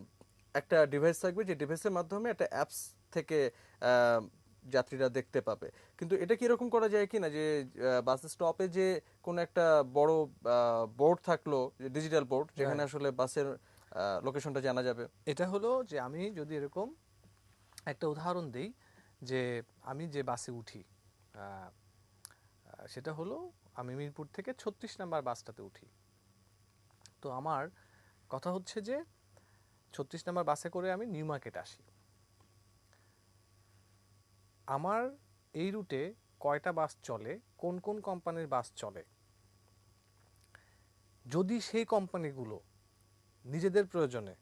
একটা ডিভাইস থাকবে, যে ডিভাইসের মাধ্যমে একটা অ্যাপস থেকে আহ, যাত্রীরা দেখতে পাবে। কিন্তু এটা কি এরকম করা যায় কি না যে বাস স্টপে যে কোনো একটা বড় বোর্ড থাকলো, ডিজিটাল বোর্ড, যেখানে রাইট, আসলে বাসের লোকেশনটা জানা যাবে? এটা হলো যে আমি যদি এরকম একটা উদাহরণ দিই, যে আমি যে বাসে উঠি, আহ, সেটা হলো আমি মিরপুর থেকে 36 নাম্বার বাসটাতে উঠি। তো আমার কথা হচ্ছে যে 36 নাম্বার বাসে করে আমি নিউ মার্কেট আসি। আমার এই রুটে কয়টা বাস চলে, কোন কোন কোম্পানির বাস চলে, যদি সেই কোম্পানিগুলো নিজেদের প্রয়োজনে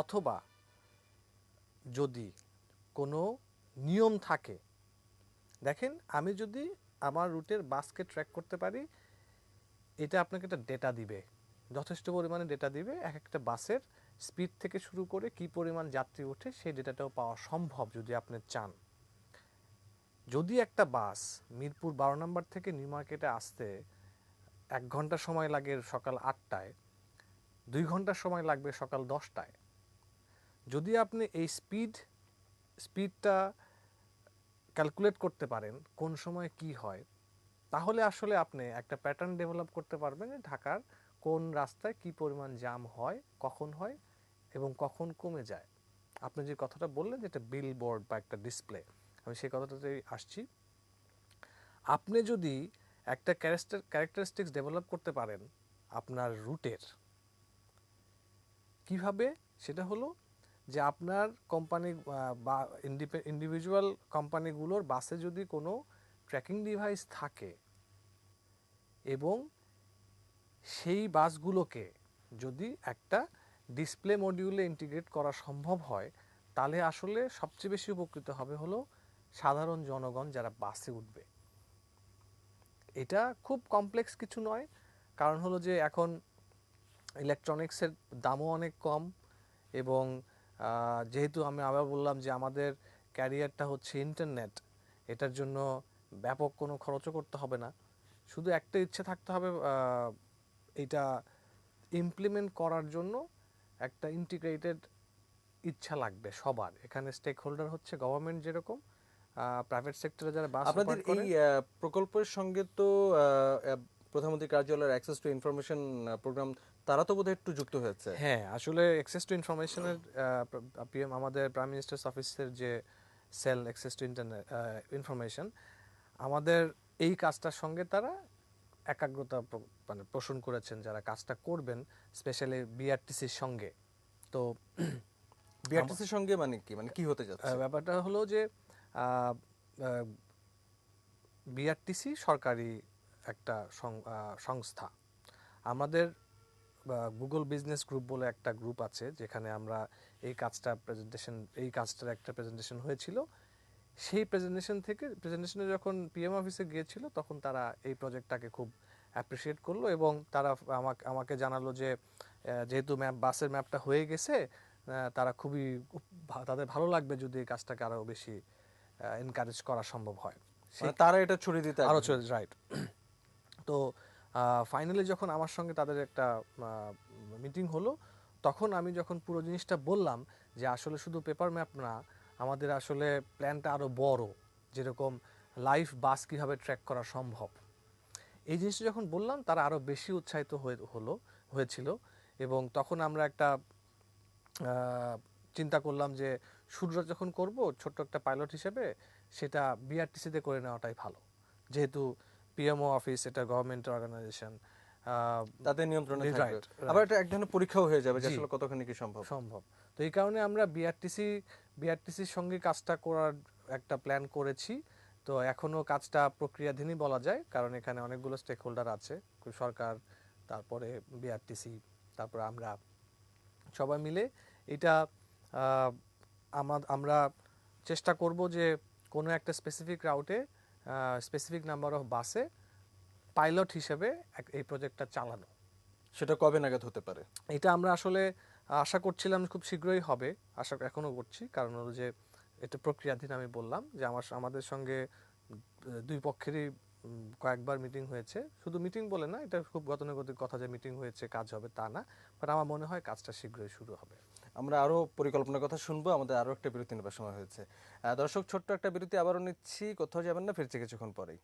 অথবা যদি কোনো নিয়ম থাকে, দেখেন আমি যদি আমার রুটের বাসকে ট্র্যাক করতে পারি, এটা আপনাকে একটা ডেটা দিবে, যথেষ্ট পরিমাণে ডেটা দিবে। এক একটা বাসের স্পিড থেকে শুরু করে কি পরিমাণ যাত্রী ওঠে সেই ডেটাটাও পাওয়া সম্ভব যদি আপনি চান। যদি একটা বাস মিরপুর 12 নম্বর থেকে নিউ মার্কেটে আসতে 1 ঘন্টা সময় লাগে সকাল 8টায়, 2 ঘন্টা সময় লাগবে সকাল 10টায়, যদি আপনি এই স্পিডটা ক্যালকুলেট করতে পারেন কোন সময় কি হয়, তাহলে আসলে আপনি একটা প্যাটার্ন ডেভেলপ করতে পারবেন যে ঢাকার কোন রাস্তায় কি পরিমাণ জ্যাম হয়, কখন হয় এবং কখন কমে যায়। আপনি যে কথাটা বললেন যে একটা বিল বোর্ড বা একটা ডিসপ্লে, আমি সেই কথাটাতেই আসছি। আপনি যদি একটা ক্যারেক্টারিস্টিক্স ডেভেলপ করতে পারেন আপনার রুটের, কিভাবে, সেটা হলো যে আপনার কোম্পানি বা ইন্ডিভিজুয়াল কোম্পানিগুলোর বাসে যদি কোনো ট্র্যাকিং ডিভাইস থাকে এবং সেই বাসগুলোকে যদি একটা ডিসপ্লে মডিউলে ইন্টিগ্রেট করা সম্ভব হয়, তাহলে আসলে সবচেয়ে বেশি উপকৃত হবে হলো সাধারণ জনগণ যারা বাসে উঠবে। এটা খুব কমপ্লেক্স কিছু নয়, কারণ হলো যে এখন ইলেকট্রনিক্সের দামও অনেক কম এবং যেহেতু আমি আবার বললাম যে আমাদের ক্যারিয়ারটা হচ্ছে ইন্টারনেট, এটার জন্য ব্যাপক কোনো খরচও করতে হবে না, শুধু একটা ইচ্ছে থাকতে হবে এটা ইমপ্লিমেন্ট করার জন্য একটা ইন্টিগ্রেটেড ইচ্ছা লাগবে সবার। এখানে স্টেক হোল্ডার হচ্ছে গভর্নমেন্ট, যেরকম প্রাইভেট সেক্টরে যারা বাস আপনাদের অপারেট এই করে। প্রকল্পের সঙ্গে তো প্রধানমন্ত্রী কার্যালয়ের অ্যাক্সেস টু ইনফরমেশন প্রোগ্রাম, তারা তো বোধহয় একটু যুক্ত হয়েছে। হ্যাঁ, আসলে অ্যাক্সেস টু ইনফরমেশনের পিএম আমাদের প্রাইম মিনিস্টার্স অফিসের যে cell access to internet information, আমাদের এই কাজটার সঙ্গে তারা একাগ্রতা মানে পোষণ করেছেন যারা কাজটা করবেন, স্পেশালি বিআরটিসির সঙ্গে। তো বিআরটিসির সঙ্গে মানে কি, মানে কি হতে যাচ্ছে? ব্যাপারটা হলো যে বিআরটিসি সরকারি একটা সংস্থা। আমাদের গুগল বিজনেস গ্রুপ বলে একটা গ্রুপ আছে, যেখানে আমরা এই কাজটার একটা প্রেজেন্টেশন হয়েছিল। সেই প্রেজেন্টেশনে যখন পিএম অফিসে গিয়েছিল, তখন তারা এই প্রজেক্টটাকে খুব অ্যাপ্রিসিয়েট করলো এবং তারা আমাকে জানালো যে যেহেতু বাসের ম্যাপটা হয়ে গেছে, তারা খুবই তাদের ভালো লাগবে যদি এই কাজটাকে আরও বেশি এনকারেজ করা সম্ভব হয়। মানে তারা এটা ছড়িয়ে দিতে আরও আগ্রহী। রাইট। তো ফাইনালি যখন আমার সঙ্গে তাদের একটা মিটিং হলো, তখন আমি যখন পুরো জিনিসটা বললাম যে আসলে শুধু পেপার ম্যাপ না, আমাদের আসলে প্ল্যানটা আরও বড়, যেরকম লাইভ বাস কীভাবে ট্র্যাক করা সম্ভব, এই জিনিসটা যখন বললাম, তারা আরও বেশি উৎসাহিত হয়েছিল। এবং তখন আমরা একটা চিন্তা করলাম যে শুরুটা যখন করব ছোট্ট একটা পাইলট হিসেবে, সেটা বিআরটিসিতে করে নেওয়াটাই ভালো, যেহেতু পিএমও অফিস এটা গভর্নমেন্ট অর্গানাইজেশন, তাদের নিয়ন্ত্রণে থাকবে। রাইট আবার রাইট এটা এক ধরনের পরীক্ষাও হয়ে যাবে যে জি আসলে কতখানি কি সম্ভব। সম্ভব। তো এই কারণে আমরা বিআরটিসির সঙ্গে কাজটা করার একটা প্ল্যান করেছি। তো এখনো কাজটা প্রক্রিয়াধীনই বলা যায়, কারণ এখানে অনেকগুলো স্টেক হোল্ডার আছে, সরকার, তারপরে বিআরটিসি, তারপরে আমরা সবাই মিলে এটা আমরা চেষ্টা করব যে কোনো একটা স্পেসিফিক রাউটে স্পেসিফিক নাম্বার অফ বাসে পাইলট হিসেবে এই প্রজেক্টটা চালানো। সেটা কবে নাগাদ হতে পারে? এটা আমরা আসলে আশা করছিলাম খুব শীঘ্রই হবে, আশা এখনও করছি। কারণ হলো যে এটা প্রক্রিয়াধীন, আমি বললাম যে আমাদের সঙ্গে দুই পক্ষেরই কয়েকবার মিটিং হয়েছে। শুধু মিটিং বলে না, এটা খুব গতানুগতিক কথা যে মিটিং হয়েছে কাজ হবে তা না, বাট আমার মনে হয় কাজটা শীঘ্রই শুরু হবে। আমরা আরও পরিকল্পনার কথা শুনবো, আমাদের আরও একটা বিরতি নেবার সময় হয়েছে। দর্শক, ছোট্ট একটা বিরতি আবারও নিচ্ছি, কোথাও যাবেন না, ফিরছে কিছুক্ষণ পরেই।